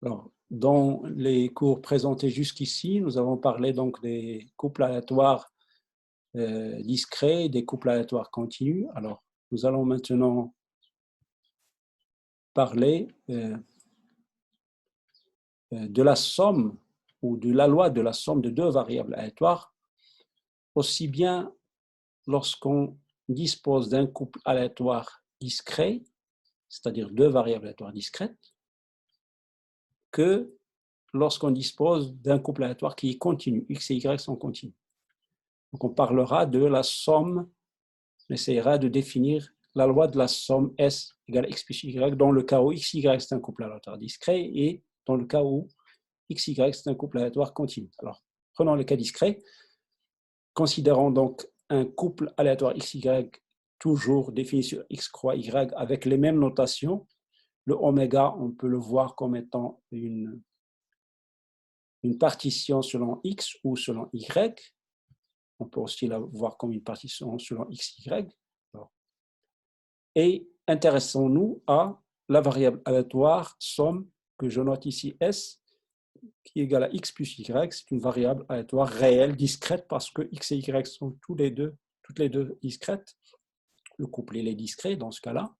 Alors, dans les cours présentés jusqu'ici, nous avons parlé donc des couples aléatoires discrets, des couples aléatoires continus. Alors, nous allons maintenant parler de la somme ou de la loi de la somme de deux variables aléatoires, aussi bien lorsqu'on dispose d'un couple aléatoire discret, c'est-à-dire deux variables aléatoires discrètes, que lorsqu'on dispose d'un couple aléatoire qui est continu, x et y sont continus. Donc, on parlera de la somme, on essaiera de définir la loi de la somme S égale x plus y dans le cas où x, y c'est un couple aléatoire discret et dans le cas où x, y c'est un couple aléatoire continu. Alors, prenons le cas discret. Considérons donc un couple aléatoire x, y toujours défini sur x croix y avec les mêmes notations. Le oméga, on peut le voir comme étant une partition selon x ou selon y. On peut aussi la voir comme une partition selon x, y. Et intéressons-nous à la variable aléatoire somme que je note ici S, qui est égale à x plus y. C'est une variable aléatoire réelle, discrète, parce que x et y sont toutes les deux discrètes. Le couple est discret dans ce cas-là.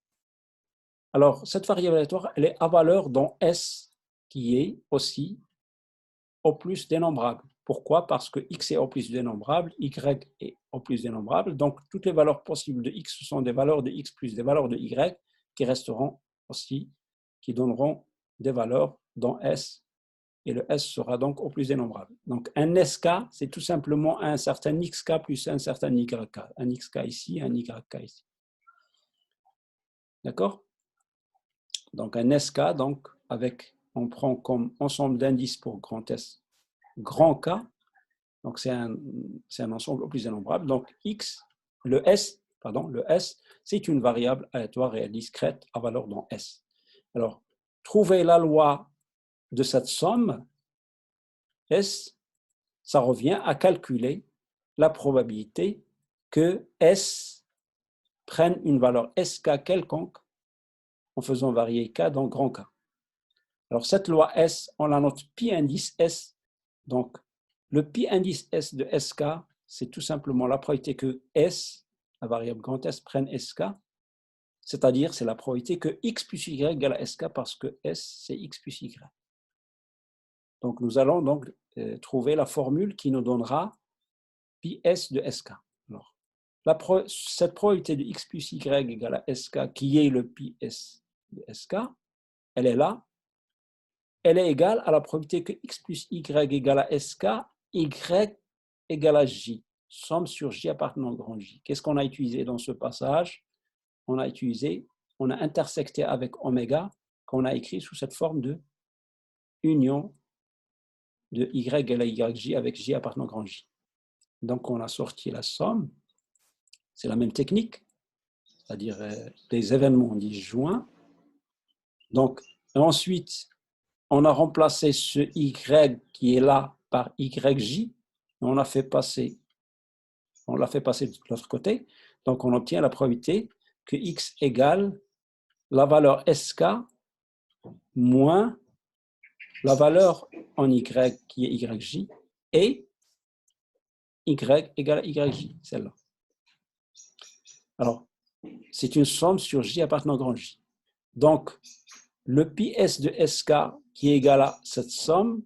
Alors, cette variable aléatoire, elle est à valeur dans S, qui est aussi au plus dénombrable. Pourquoi? Parce que x est au plus dénombrable, y est au plus dénombrable. Donc, toutes les valeurs possibles de x sont des valeurs de x plus des valeurs de y qui resteront aussi, qui donneront des valeurs dans S. Et le S sera donc au plus dénombrable. Donc, un SK, c'est tout simplement un certain XK plus un certain YK. Un XK ici, un YK ici. D'accord? Donc, un SK, donc, on prend comme ensemble d'indices pour grand S, grand K. Donc, c'est un ensemble au plus dénombrable. Donc, le S, c'est une variable aléatoire réelle discrète à valeur dans S. Alors, trouver la loi de cette somme, S, ça revient à calculer la probabilité que S prenne une valeur SK quelconque en faisant varier K dans grand K. Alors, cette loi S, on la note pi indice S. Donc, le pi indice S de SK, c'est tout simplement la probabilité que S, la variable grand S, prenne SK, c'est-à-dire c'est la probabilité que x plus y égale à SK parce que S, c'est x plus y. Donc, nous allons donc trouver la formule qui nous donnera pi S de SK. Alors, cette probabilité de x plus y égale à SK, qui est le pi S de SK, elle est là. Elle est égale à la probabilité que x plus y égale à SK, y égale à j, somme sur j appartenant au grand J. Qu'est-ce qu'on a utilisé dans ce passage? On a intersecté avec oméga, qu'on a écrit sous cette forme de union de y égale à yj avec j appartenant au grand J. Donc, on a sorti la somme. C'est la même technique, c'est-à-dire des événements disjoints. Donc, ensuite, on a remplacé ce y qui est là par yj, on l'a fait passer de l'autre côté. Donc, on obtient la probabilité que x égale la valeur sk moins la valeur en y qui est yj et y égale à yj, celle-là. Alors, c'est une somme sur j appartenant au grand J. Donc, le pi s de sk qui est égal à cette somme,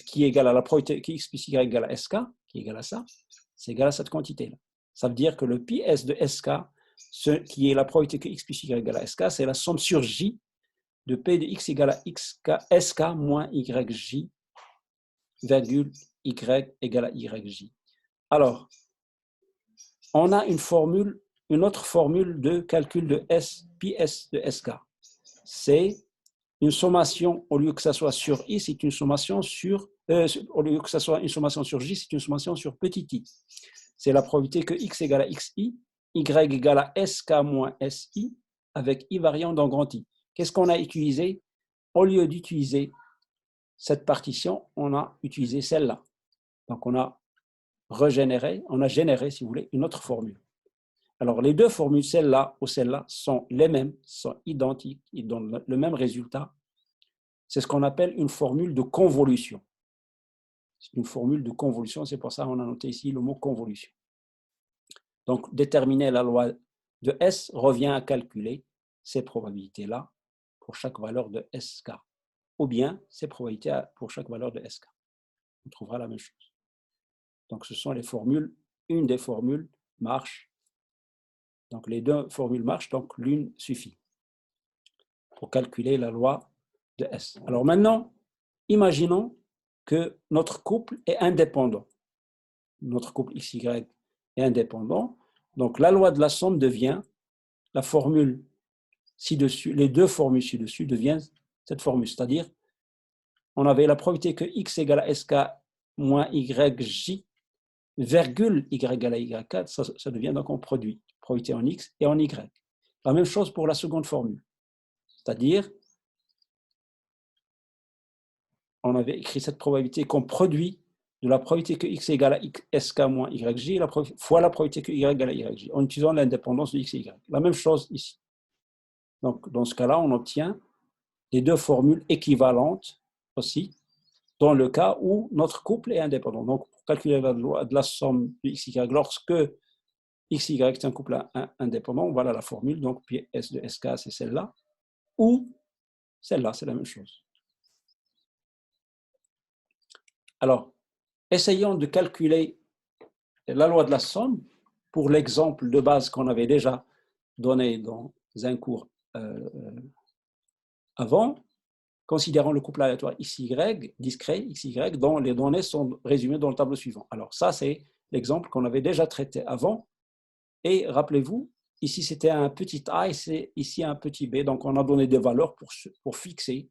qui est égal à la probabilité que x plus y égale à sk, qui est égal à ça, c'est égal à cette quantité-là. Ça veut dire que le pi s de sk, qui est la probabilité que x plus y égale à sk, c'est la somme sur j de p de x égale à sk moins yj, virgule y égale à yj. Alors, on a une autre formule de calcul de s, pi s de sk. C'est une sommation, au lieu que ça soit sur i, c'est une sommation sur, au lieu que ça soit une sommation sur j, c'est une sommation sur petit i. C'est la probabilité que x égale à xi, y égale à sk moins si, avec i variant dans grand I. Qu'est-ce qu'on a utilisé? Au lieu d'utiliser cette partition, on a utilisé celle-là. Donc, on a généré, si vous voulez, une autre formule. Alors, les deux formules, celle-là ou celle-là, sont les mêmes, sont identiques, ils donnent le même résultat. c'est ce qu'on appelle une formule de convolution. C'est une formule de convolution, c'est pour ça qu'on a noté ici le mot convolution. Donc, déterminer la loi de S revient à calculer ces probabilités-là pour chaque valeur de SK, ou bien ces probabilités pour chaque valeur de SK. On trouvera la même chose. Donc, ce sont les formules, une des formules marche. Donc, les deux formules marchent, donc l'une suffit pour calculer la loi de S. Alors maintenant, imaginons que notre couple est indépendant. Notre couple XY est indépendant. Donc, la loi de la somme devient la formule ci-dessus, les deux formules ci-dessus deviennent cette formule. C'est-à-dire, on avait la probabilité que X égale à SK moins YJ, virgule Y égale à Y4, ça devient donc un produit, probabilité en X et en Y. La même chose pour la seconde formule. C'est-à-dire, on avait écrit cette probabilité comme produit de la probabilité que X égale à SK moins YJ fois la probabilité que Y égale à YJ, en utilisant l'indépendance de X et Y. La même chose ici. Donc, dans ce cas-là, on obtient les deux formules équivalentes aussi, dans le cas où notre couple est indépendant. Donc, pour calculer la loi de la somme de XY, lorsque XY est un couple indépendant, voilà la formule. Donc, pi S de SK, c'est celle-là. Ou celle-là, c'est la même chose. Alors, essayons de calculer la loi de la somme pour l'exemple de base qu'on avait déjà donné dans un cours avant, considérant le couple aléatoire XY, discret XY, dont les données sont résumées dans le tableau suivant. Alors ça, c'est l'exemple qu'on avait déjà traité avant. Et rappelez-vous, ici, c'était un petit a et ici un petit b. Donc, on a donné des valeurs pour fixer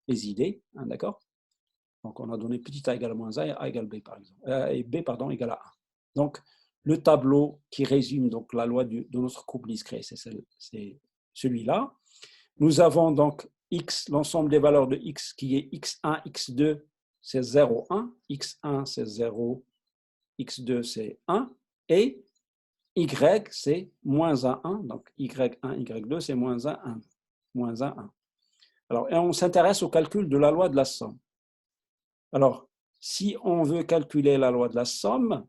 les idées. Hein, d'accord? Donc, on a donné petit a égale à moins a et a égale b, par exemple. Et b, pardon, égale à 1. Donc, le tableau qui résume donc la loi de notre couple discret, c'est celui-là. Nous avons donc x, l'ensemble des valeurs de x qui est x1, x2, c'est 0, 1. x1, c'est 0. x2, c'est 1. Et y, c'est moins 1, 1. Donc, y1, y2, c'est moins 1, 1. Moins 1, 1. Alors, et on s'intéresse au calcul de la loi de la somme. Alors, si on veut calculer la loi de la somme,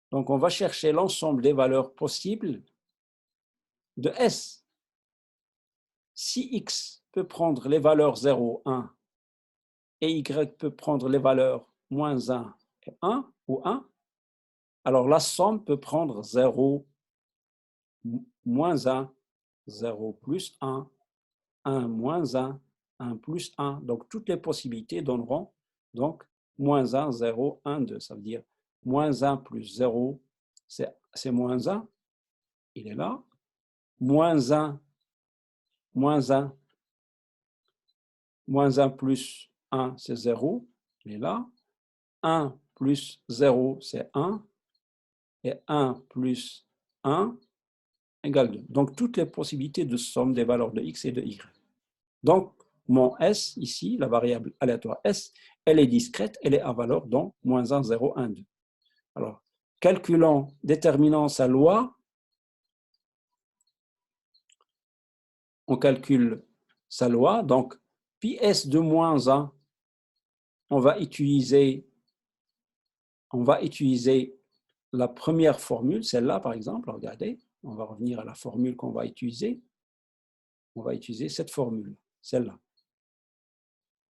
donc on va chercher l'ensemble des valeurs possibles de S. Si X peut prendre les valeurs 0, 1, et Y peut prendre les valeurs moins 1 et 1, ou 1, alors la somme peut prendre 0, moins 1, 0 plus 1, 1 moins 1, 1 plus 1. Donc, toutes les possibilités donneront donc moins 1, 0, 1, 2. Ça veut dire moins 1 plus 0, c'est moins 1. Il est là. Moins 1, moins 1, moins 1 plus 1, c'est 0. Il est là. 1 plus 0, c'est 1. Et 1 plus 1 égale 2. Donc, toutes les possibilités de somme des valeurs de x et de y. Donc, mon S, ici, la variable aléatoire S, elle est discrète, elle est à valeur dans moins 1, 0, 1, 2. Alors, calculons, déterminant sa loi, on calcule sa loi. Donc, pi S de moins 1, on va utiliser la première formule, celle-là par exemple. Regardez, on va revenir à la formule qu'on va utiliser. On va utiliser cette formule, celle-là.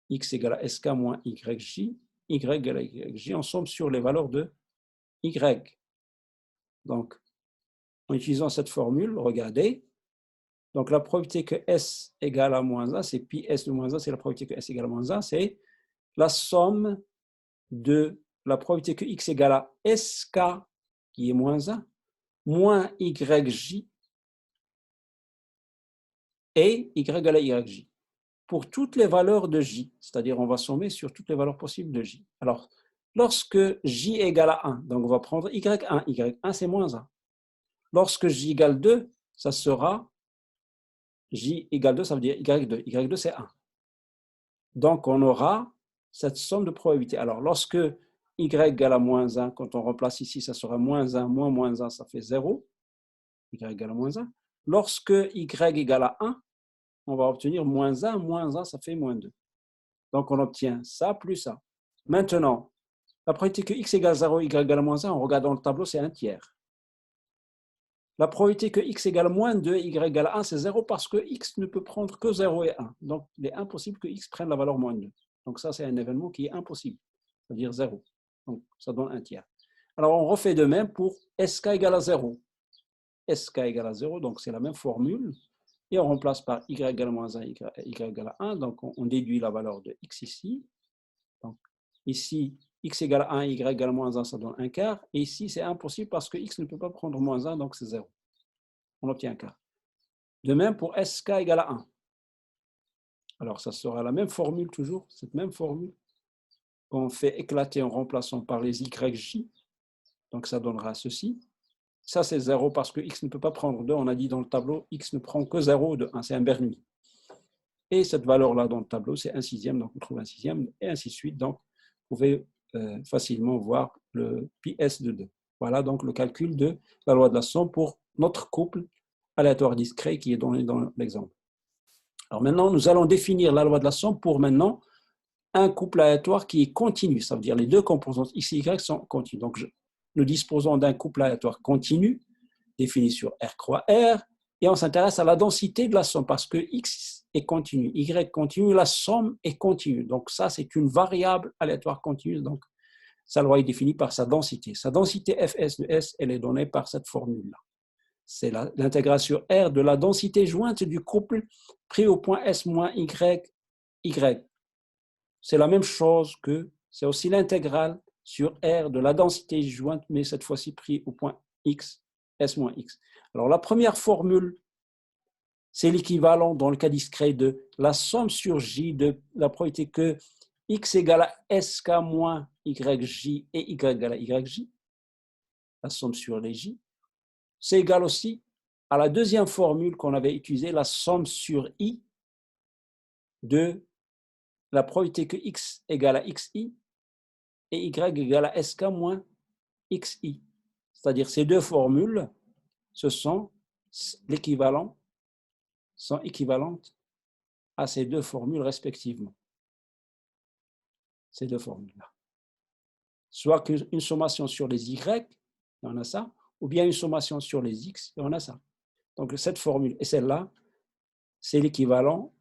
X égale à SK moins YJ, Y égale à YJ, on somme sur les valeurs de Y. Donc, en utilisant cette formule, regardez, donc la probabilité que S égale à moins 1, c'est pi S de moins 1, c'est la probabilité que S égale à moins 1, c'est la somme de la probabilité que X égale à SK, qui est moins 1, moins YJ, et Y égale à YJ. Pour toutes les valeurs de J, c'est-à-dire on va sommer sur toutes les valeurs possibles de J. Alors, lorsque J égale à 1, donc on va prendre Y1, Y1 c'est moins 1. Lorsque J égale 2, ça sera J égale 2, ça veut dire Y2. Y2 c'est 1. Donc on aura cette somme de probabilité. Alors lorsque Y égale à moins 1, quand on remplace ici, ça sera moins 1, moins 1, ça fait 0. Y égale à moins 1. lorsque y égale à 1, on va obtenir moins 1, ça fait moins 2. Donc, on obtient ça plus ça. Maintenant, la probabilité que x égale 0, y égale à moins 1, on regarde dans le tableau, c'est 1/3. La probabilité que x égale moins 2, y égale à 1, c'est 0 parce que x ne peut prendre que 0 et 1. Donc, il est impossible que x prenne la valeur moins 2. Donc, ça, c'est un événement qui est impossible, c'est-à-dire 0. Donc, ça donne 1/3. Alors, on refait de même pour sk égale à 0. Sk égale à 0, donc c'est la même formule. Et on remplace par y égale à moins 1, y égale à 1. Donc, on déduit la valeur de x ici. Donc, ici, x égale à 1, y égale à moins 1, ça donne 1/4. Et ici, c'est impossible parce que x ne peut pas prendre moins 1, donc c'est 0. On obtient 1/4. De même pour sk égale à 1. Alors, ça sera la même formule toujours, cette même formule qu'on fait éclater en remplaçant par les yj. Donc, ça donnera ceci. Ça, c'est 0 parce que x ne peut pas prendre 2. On a dit dans le tableau, x ne prend que 0 de 1. C'est un Bernoulli. Et cette valeur-là dans le tableau, c'est 1/6. Donc, on trouve 1/6 et ainsi de suite. Donc, vous pouvez facilement voir le pi s de 2. Voilà donc le calcul de la loi de la somme pour notre couple aléatoire discret qui est donné dans l'exemple. Alors maintenant, nous allons définir la loi de la somme pour maintenant un couple aléatoire qui est continu. Ça veut dire les deux composantes x et y sont continues. Donc, nous disposons d'un couple aléatoire continu défini sur R croix R et on s'intéresse à la densité de la somme parce que x est continu, y continu, la somme est continue. Donc, ça, c'est une variable aléatoire continue. Donc, sa loi est définie par sa densité. Sa densité Fs de S, elle est donnée par cette formule-là. C'est l'intégration R de la densité jointe du couple pris au point S moins Y, Y. C'est la même chose que, c'est aussi l'intégrale sur R de la densité jointe, mais cette fois-ci pris au point X, S moins X. Alors la première formule, c'est l'équivalent dans le cas discret de la somme sur J de la probabilité que X égale à SK moins YJ et Y égale à YJ, la somme sur les J. C'est égal aussi à la deuxième formule qu'on avait utilisée, la somme sur I de la probabilité que X égale à XI et Y égale à SK moins XI. C'est-à-dire ces deux formules, ce sont l'équivalent, sont équivalentes à ces deux formules respectivement. Ces deux formules-là. Soit une sommation sur les Y, et on a ça, ou bien une sommation sur les X, et on a ça. Donc cette formule et celle-là, c'est l'équivalent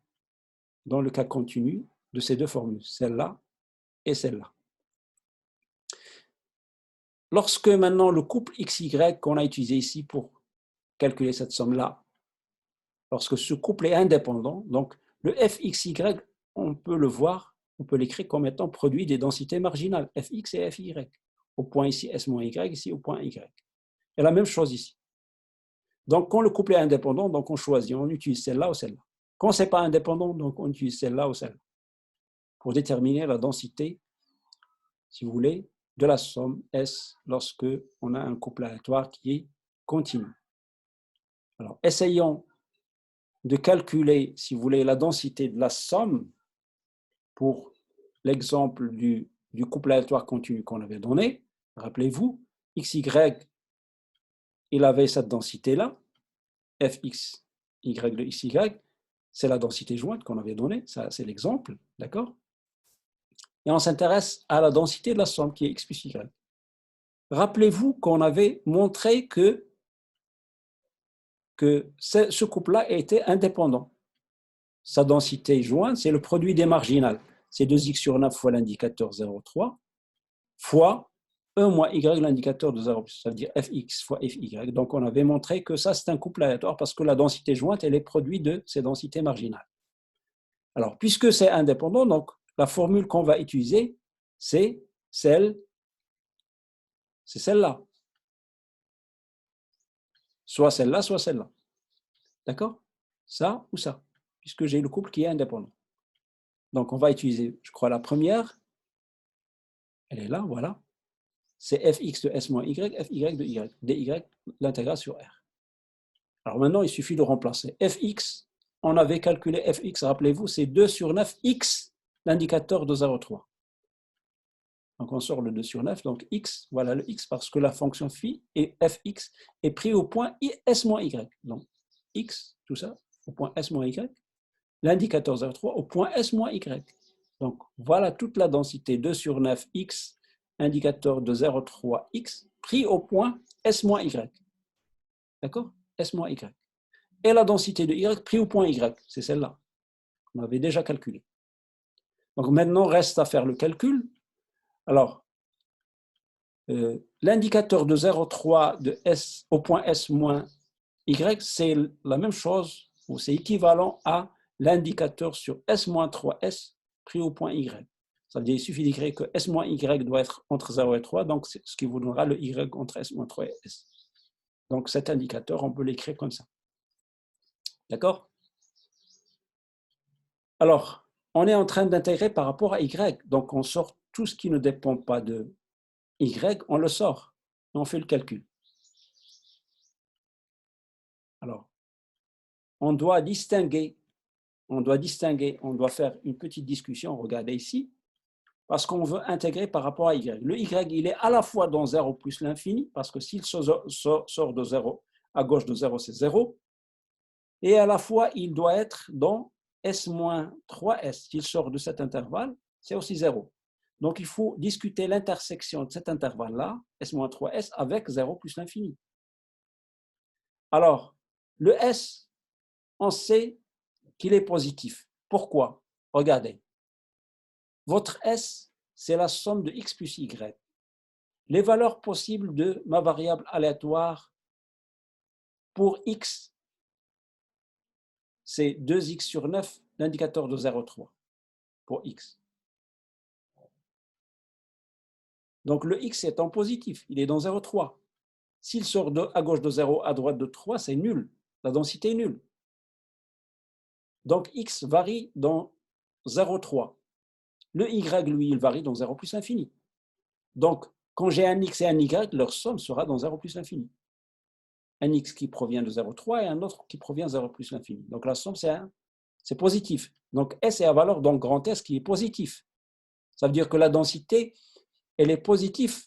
dans le cas continu de ces deux formules, celle-là et celle-là. Lorsque maintenant le couple XY qu'on a utilisé ici pour calculer cette somme-là, lorsque ce couple est indépendant, donc le FXY, on peut le voir, on peut l'écrire comme étant produit des densités marginales, Fx et Fy. Au point ici, S moins Y, ici au point Y. Et la même chose ici. Donc, quand le couple est indépendant, donc on choisit, on utilise celle-là ou celle-là. Quand ce n'est pas indépendant, donc on utilise celle-là ou celle-là pour déterminer la densité, si vous voulez, de la somme S lorsque on a un couple aléatoire qui est continu. Alors, essayons de calculer, si vous voulez, la densité de la somme pour l'exemple du couple aléatoire continu qu'on avait donné. Rappelez-vous, XY, il avait cette densité-là, Fx, Y de XY, c'est la densité jointe qu'on avait donnée, ça c'est l'exemple, d'accord? Et on s'intéresse à la densité de la somme qui est X plus Y. Rappelez-vous qu'on avait montré que ce couple-là était indépendant. Sa densité jointe, c'est le produit des marginales. C'est 2x sur 9 fois l'indicateur 0,3 fois 1 moins y, l'indicateur de 0, ça veut dire fx fois fy. Donc on avait montré que ça, c'est un couple aléatoire parce que la densité jointe, elle est produit de ces densités marginales. Alors, puisque c'est indépendant, donc la formule qu'on va utiliser, c'est celle-là. Soit celle-là, soit celle-là. D'accord? Ça ou ça, puisque j'ai le couple qui est indépendant. Donc, on va utiliser, je crois, la première. Elle est là, voilà. C'est fx de s moins y, fy de y, dy, l'intégrale sur r. Alors maintenant, il suffit de remplacer. Fx, on avait calculé fx, rappelez-vous, c'est 2 sur 9 x, l'indicateur de 0,3. Donc on sort le 2 sur 9, donc x, voilà le x, parce que la fonction phi et fx est pris au point s moins y. Donc x, tout ça, au point S moins y, l'indicateur 0,3 au point S moins y. Donc, voilà toute la densité 2 sur 9 x, indicateur de 0,3 x, pris au point S moins y. D'accord? S moins y. Et la densité de y pris au point y, c'est celle-là. On avait déjà calculé. Donc, maintenant, reste à faire le calcul. Alors, l'indicateur de 0,3 de S au point S moins y, c'est la même chose, ou c'est équivalent à l'indicateur sur S-3S pris au point Y. Ça veut dire qu'il suffit d'écrire que S-Y doit être entre 0 et 3, donc c'est ce qui vous donnera le Y entre S-3 et S. Donc cet indicateur, on peut l'écrire comme ça. D'accord? Alors, on est en train d'intégrer par rapport à Y, donc on sort tout ce qui ne dépend pas de Y, on le sort, et on fait le calcul. Alors, on doit distinguer, on doit faire une petite discussion, regardez ici, parce qu'on veut intégrer par rapport à Y. Le Y, il est à la fois dans 0 plus l'infini, parce que s'il sort de 0, à gauche de 0, c'est 0, et à la fois, il doit être dans S-3S. S'il sort de cet intervalle, c'est aussi 0. Donc, il faut discuter l'intersection de cet intervalle-là, S-3S, avec 0 plus l'infini. Alors, le S, on sait qu'il est positif. Pourquoi? Regardez. Votre S, c'est la somme de x plus y. Les valeurs possibles de ma variable aléatoire pour x, c'est 2x sur 9, l'indicateur de 0,3 pour x. Donc le x est en positif, il est dans 0,3. S'il sort à gauche de 0, à droite de 3, c'est nul. La densité est nulle. Donc x varie dans 0,3. Le y, lui, il varie dans 0 plus l'infini. Donc, quand j'ai un x et un y, leur somme sera dans 0 plus l'infini. Un x qui provient de 0,3 et un autre qui provient de 0 plus l'infini. Donc la somme, c'est positif. Donc S est à valeur dans grand S qui est positif. Ça veut dire que la densité, elle est positive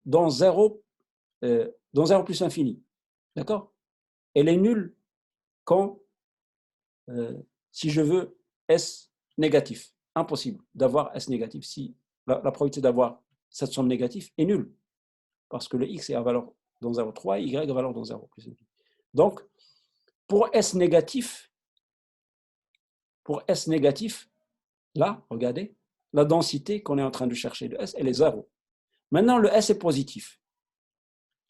dans 0 plus l'infini. D'accord? Elle est nulle quand, si je veux, S négatif. Impossible d'avoir S négatif. Si la probabilité d'avoir cette somme négative est nulle. Parce que le x est à valeur dans 0,3 et y à valeur dans 0 plus l'infini. Donc, pour S négatif, là, regardez, la densité qu'on est en train de chercher de S, elle est 0. Maintenant, le S est positif.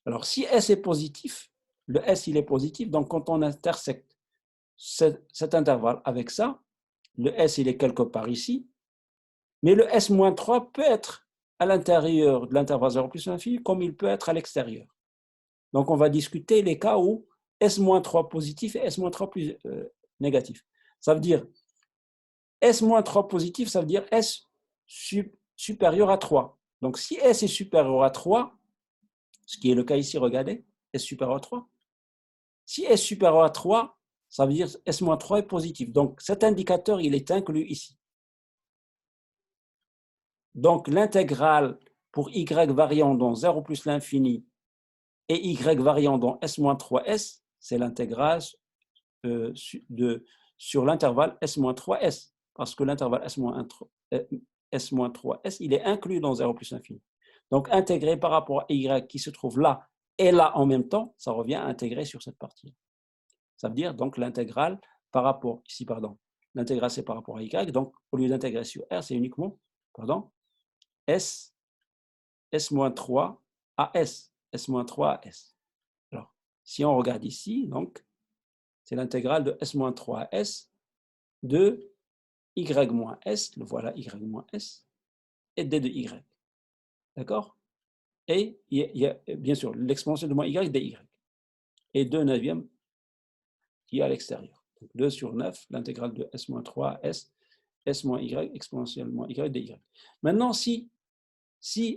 Alors, si S est positif, le S, il est positif, donc quand on intersecte cet intervalle avec ça, le S, il est quelque part ici, mais le S-3 peut être à l'intérieur de l'intervalle 0 plus l'infini, comme il peut être à l'extérieur. Donc, on va discuter les cas où S-3 positif et S-3 plus négatif. Ça veut dire S-3 positif, ça veut dire S supérieur à 3. Donc, si S est supérieur à 3, ce qui est le cas ici, regardez, S supérieur à 3. Si S supérieur à 3, ça veut dire S-3 est positif. Donc, cet indicateur, il est inclus ici. Donc, l'intégrale pour Y variant dans 0 plus l'infini et Y variant dans S-3S, c'est l'intégrale sur l'intervalle S-3S. Parce que l'intervalle S-3S, il est inclus dans 0 plus l'infini. Donc, intégré par rapport à Y qui se trouve là et là en même temps, ça revient à intégrer sur cette partie. Ça veut dire donc l'intégrale par rapport, ici, pardon, l'intégrale c'est par rapport à Y, donc au lieu d'intégrer sur R, c'est uniquement, S-3 à S, S-3 à S. Alors, si on regarde ici, donc, c'est l'intégrale de S-3 à S de Y moins S, le voilà Y moins S, et D de Y. D'accord? Et il y a bien sûr l'exponentielle de moins Y, dy. Et 2 neuvièmes qui est à l'extérieur. 2 sur 9, l'intégrale de S-3 à S, S moins Y, exponentielle moins Y, dy. Maintenant, si